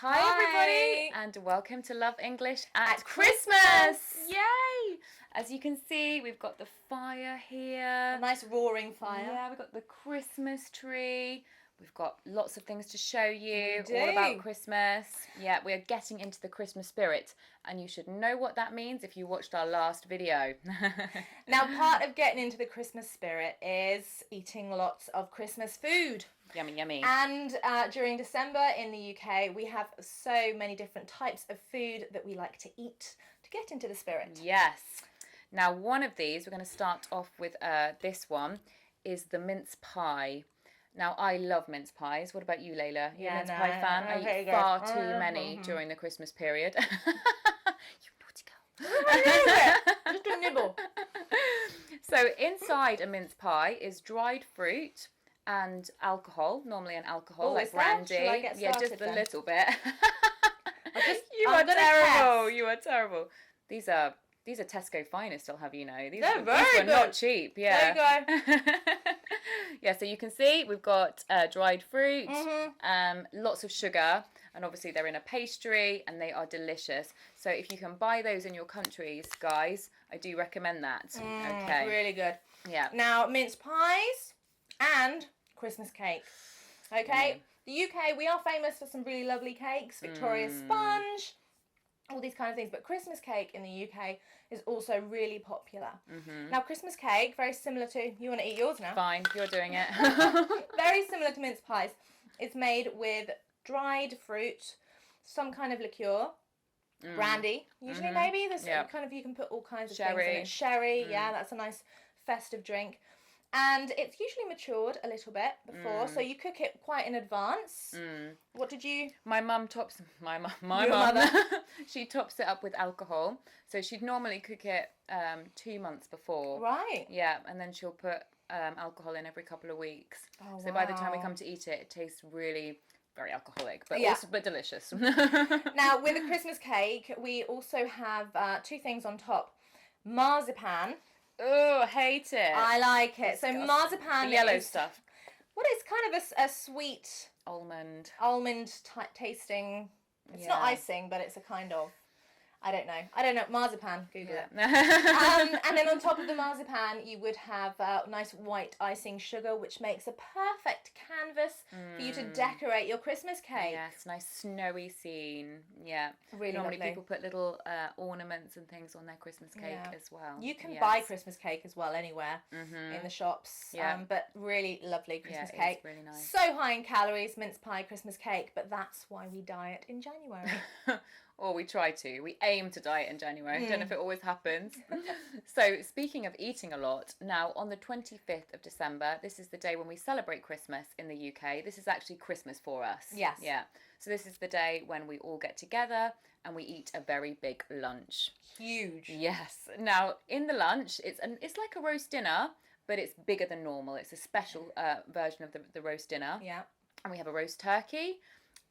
Hi everybody, and welcome to Love English at Christmas! Yay! As you can see, we've got the fire here. A nice roaring fire. Yeah, we've got the Christmas tree. We've got lots of things to show you, We do. all about Christmas. Yeah, we're getting into the Christmas spirit, and you should know what that means if you watched our last video. Now, part of getting into the Christmas spirit is eating lots of Christmas food. Yummy, yummy. And during December in the UK, we have so many different types of food that we like to eat to get into the spirit. Yes. Now, one of these, we're going to start off with this one, is the mince pie. Now, I love mince pies. What about you, Leila? You're a mince pie fan? I eat far too many during the Christmas period. You naughty girl. Just a nibble. So inside a mince pie is dried fruit and alcohol, normally an alcohol like brandy. Shall I get started, just a then? little bit. You I'm are gonna terrible. test. You are terrible. These are Tesco finest, I'll have you know. These They're are very not good. cheap. Yeah. There you go. Yeah, so you can see we've got dried fruit, lots of sugar, and obviously they're in a pastry and they are delicious. So if you can buy those in your countries, guys, I do recommend that. Okay. Really good. Yeah. Now, mince pies and Christmas cake. Okay? The UK, we are famous for some really lovely cakes. Victoria Sponge, all these kind of things. But Christmas cake in the UK is also really popular. Now, Christmas cake, very similar to... You want to eat yours now? Fine, you're doing it. Very similar to mince pies. It's made with dried fruit, some kind of liqueur, brandy, usually maybe. There's kind of, you can put all kinds of things in it. Sherry, yeah, that's a nice festive drink. And it's usually matured a little bit before, so you cook it quite in advance. What did you... My mum tops... My mum. mother. She tops it up with alcohol. So she'd normally cook it 2 months before. Right. Yeah, and then she'll put alcohol in every couple of weeks. Oh, so by the time we come to eat it, it tastes really very alcoholic, but but delicious. Now, with a Christmas cake, we also have 2 things on top. Marzipan. Oh, I hate it. I like it. So marzipan, the yellow stuff. Well, it's kind of a sweet Almond type tasting. It's not icing, but it's a kind of. I don't know. Marzipan. Google it. And then on top of the marzipan, you would have nice white icing sugar, which makes a perfect canvas for you to decorate your Christmas cake. Yes, nice snowy scene. Yeah. Really Normally lovely. people put little ornaments and things on their Christmas cake as well. You can buy Christmas cake as well anywhere in the shops. Yeah. But really lovely Christmas cake. It's really nice. So high in calories, mince pie, Christmas cake, but that's why we diet in January. Or we try to. We aim to diet in January. I don't know if it always happens. So, speaking of eating a lot, now on the 25th of December, this is the day when we celebrate Christmas in the UK. This is actually Christmas for us. Yes. Yeah. So this is the day when we all get together and we eat a very big lunch. Huge. Yes. Now, in the lunch, it's like a roast dinner, but it's bigger than normal. It's a special version of the roast dinner. Yeah. And we have a roast turkey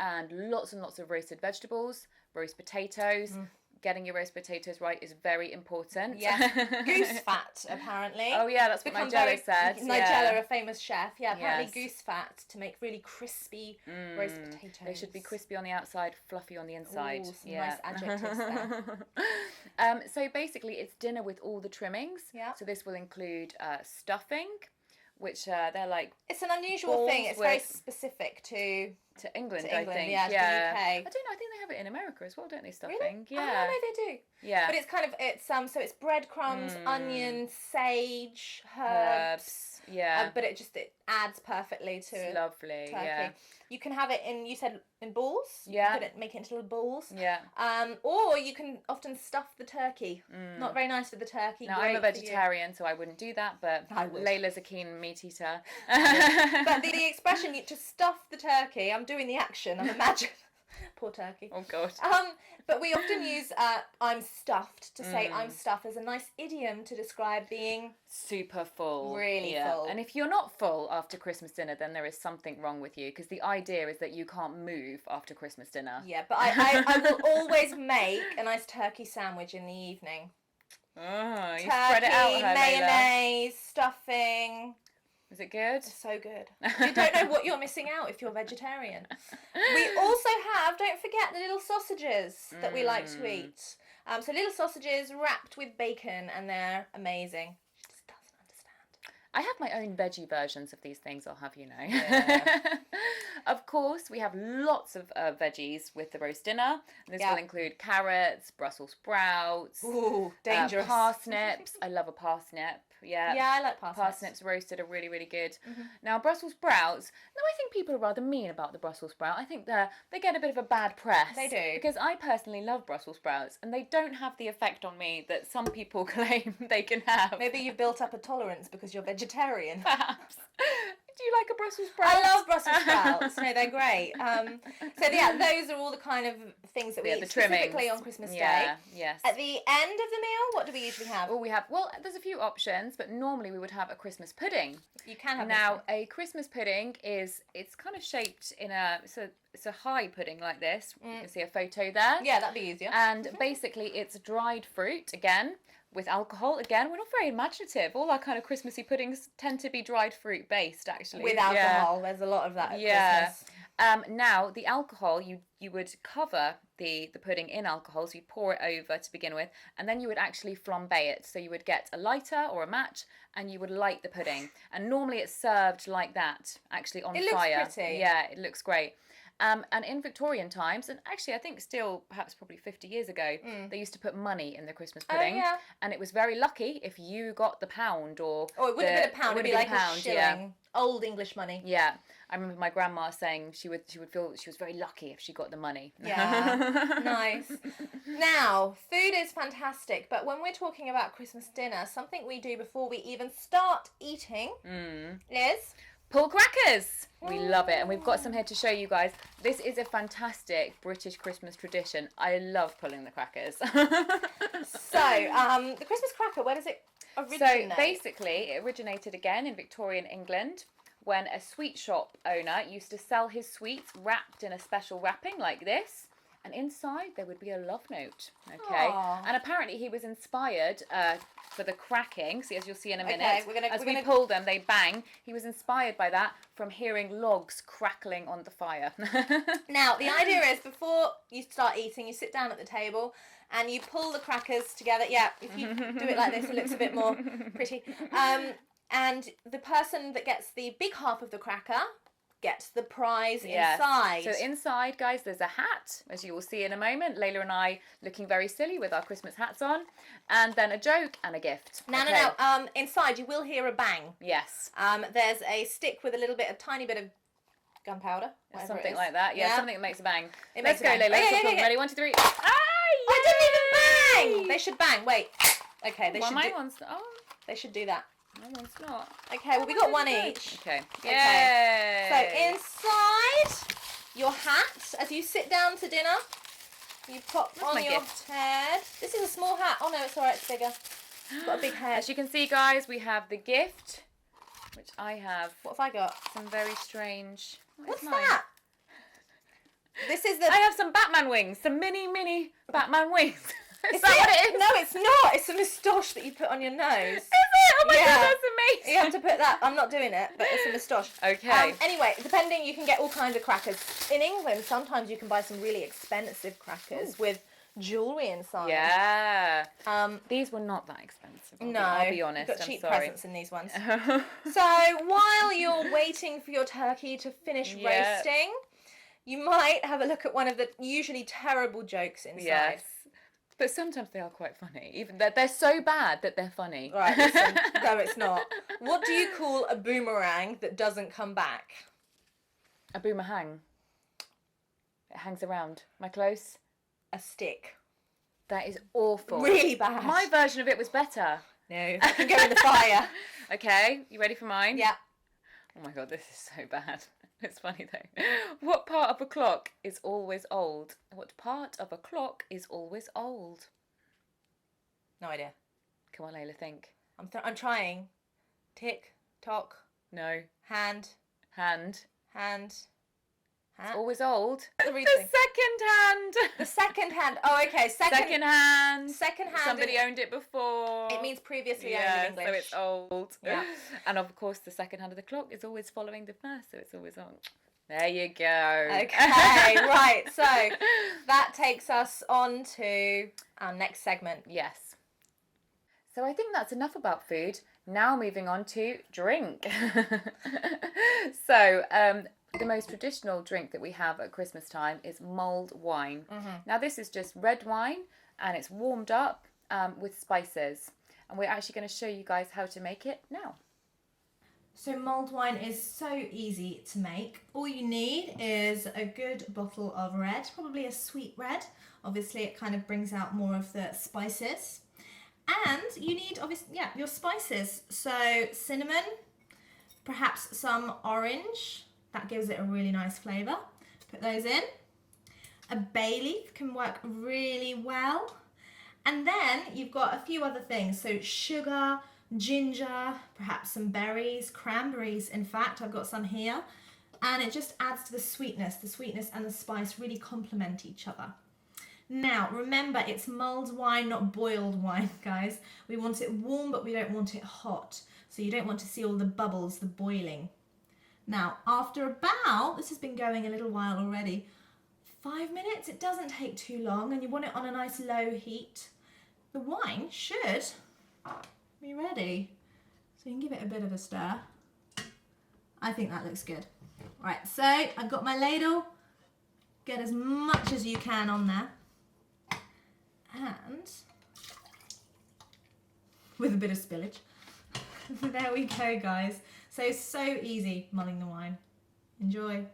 and lots of roasted vegetables, roast potatoes. Getting your roast potatoes right is very important. Yes. Goose fat, apparently. Oh, yeah, that's what Nigella said. Nigella, a famous chef. Yeah, apparently goose fat to make really crispy roast potatoes. They should be crispy on the outside, fluffy on the inside. Ooh, some nice adjectives there. So basically, it's dinner with all the trimmings. Yeah. So this will include stuffing, which they're like... It's an unusual thing. It's very specific to England, I think. Yeah, to the UK. I don't know. I think they have it in America as well, don't they? Stuffing. Really? Yeah. Oh, no, they do. Yeah. But it's kind of so it's breadcrumbs, onion, sage, herbs. Yeah. But it adds perfectly to it's lovely. turkey. Yeah. You can have it in balls. Yeah. Make it into little balls. Yeah. Or you can often stuff the turkey. Not very nice for the turkey. Now, I'm a vegetarian, so I wouldn't do that, but I would. Leila's a keen meat eater. But the expression to stuff the turkey, I'm doing the action, I imagine. Poor turkey. Oh, God. But we often use I'm stuffed to say I'm stuffed as a nice idiom to describe being super full. Really full. And if you're not full after Christmas dinner, then there is something wrong with you, because the idea is that you can't move after Christmas dinner. Yeah, but I will always make a nice turkey sandwich in the evening. Oh, you Turkey, spread it out, Leila. mayonnaise, stuffing. Is it good? So good. You don't know what you're missing out if you're vegetarian. We also have, don't forget the little sausages that we like to eat. So little sausages wrapped with bacon, and they're amazing. She just doesn't understand. I have my own veggie versions of these things, I'll have you know. Yeah. Of course, we have lots of veggies with the roast dinner. This will include carrots, Brussels sprouts, dangerous. Parsnips. I love a parsnip. Yeah, I like parsnips. Parsnips roasted are really, really good. Now, Brussels sprouts, no, I think people are rather mean about the Brussels sprout. I think they get a bit of a bad press. They do. Because I personally love Brussels sprouts, and they don't have the effect on me that some people claim they can have. Maybe you've built up a tolerance because you're vegetarian. Perhaps. Do you like a Brussels sprout? I love Brussels sprouts. No, they're great. So yeah, those are all the kind of things that we eat specifically on Christmas Day. Yes. At the end of the meal, what do we usually have? Well, there's a few options, but normally we would have a Christmas pudding. You can have now a Christmas pudding it's kind of shaped in it's a high pudding like this. You can see a photo there. Yeah, that'd be easier. And basically it's dried fruit again. With alcohol, again, we're not very imaginative. All our kind of Christmassy puddings tend to be dried fruit based, actually. With alcohol, there's a lot of that at Christmas. Now, the alcohol, you would cover the pudding in alcohol, so you'd pour it over to begin with, and then you would actually flambe it. So you would get a lighter or a match, and you would light the pudding. And normally it's served like that, actually on fire. It looks pretty. Yeah, it looks great. And in Victorian times, and actually I think still perhaps probably 50 years ago, they used to put money in the Christmas pudding. Oh, yeah. And it was very lucky if you got the pound or... Oh, it wouldn't have been a pound, it would be like a shilling. Yeah. Old English money. Yeah. I remember my grandma saying she would feel she was very lucky if she got the money. Yeah. Nice. Now, food is fantastic, but when we're talking about Christmas dinner, something we do before we even start eating is... pull crackers. We love it, and we've got some here to show you guys. This is a fantastic British Christmas tradition. I love pulling the crackers. So, the Christmas cracker, where does it originate? So basically, it originated again in Victorian England when a sweet shop owner used to sell his sweets wrapped in a special wrapping like this. And inside there would be a love note, okay? Aww. And apparently he was inspired for the cracking. See, as you'll see in a minute, as we pull them, they bang. He was inspired by that from hearing logs crackling on the fire. Now, the idea is before you start eating, you sit down at the table and you pull the crackers together. Yeah, if you do it like this, it looks a bit more pretty. And the person that gets the big half of the cracker gets the prize inside. So inside, guys, there's a hat, as you will see in a moment. Leila and I looking very silly with our Christmas hats on. And then a joke and a gift. No. Inside, you will hear a bang. Yes. There's a stick with a tiny bit of gunpowder. Something like that. Yeah, something that makes a bang. Let's go, Leila. Okay. Ready? 1, 2, 3. I didn't even bang! They should bang. Wait. Okay, they should They should do that. No, one's not. Okay, well, we got one each. Okay. Yay! So inside your hat, as you sit down to dinner, you pop on your head. This is a small hat. Oh no, it's alright, it's bigger. It's got a big head. As you can see, guys, we have the gift, which I have. What have I got? Some very strange... What's that? This is the... I have some Batman wings. Some mini Batman wings. Is that what it is? No, it's not. It's a moustache that you put on your nose. Is it? Oh my god, that's amazing. You have to put that. I'm not doing it, but it's a moustache. Okay. Anyway, depending, you can get all kinds of crackers. In England, sometimes you can buy some really expensive crackers with jewellery inside. Yeah. These were not that expensive. I'll be honest. You've got cheap presents in these ones. So while you're waiting for your turkey to finish roasting, you might have a look at one of the usually terrible jokes inside. Yes. But sometimes they are quite funny. Even they're so bad that they're funny. Right, listen. No, it's not. What do you call a boomerang that doesn't come back? A boomerang. It hangs around. Am I close? A stick. That is awful. Really bad. My version of it was better. No, that can go in the fire. Okay, you ready for mine? Yeah. Oh my god, this is so bad. It's funny though. What part of a clock is always old? What part of a clock is always old? No idea. Come on, Leila, think. I'm trying. Tick, tock. No. Hand. It's always old. The second hand. The second hand. Oh, okay. Second hand. Second hand. Somebody owned it before. It means previously owned in English. So it's old. Yeah. And of course, the second hand of the clock is always following the first, so it's always on. There you go. Okay, right. So that takes us on to our next segment. Yes. So I think that's enough about food. Now moving on to drink. So the most traditional drink that we have at Christmas time is mulled wine. Now this is just red wine and it's warmed up with spices. And we're actually going to show you guys how to make it now. So mulled wine is so easy to make. All you need is a good bottle of red, probably a sweet red. Obviously it kind of brings out more of the spices. And you need, obviously, your spices. So cinnamon, perhaps some orange. That gives it a really nice flavour. Put those in. A bay leaf can work really well. And then you've got a few other things. So sugar, ginger, perhaps some berries, cranberries. In fact, I've got some here. And it just adds to the sweetness. The sweetness and the spice really complement each other. Now, remember, it's mulled wine, not boiled wine, guys. We want it warm, but we don't want it hot. So you don't want to see all the bubbles, the boiling. Now, after about, this has been going a little while already, 5 minutes, it doesn't take too long, and you want it on a nice low heat. The wine should be ready. So you can give it a bit of a stir. I think that looks good. Right, so I've got my ladle. Get as much as you can on there. And with a bit of spillage. There we go, guys. So easy mulling the wine. Enjoy.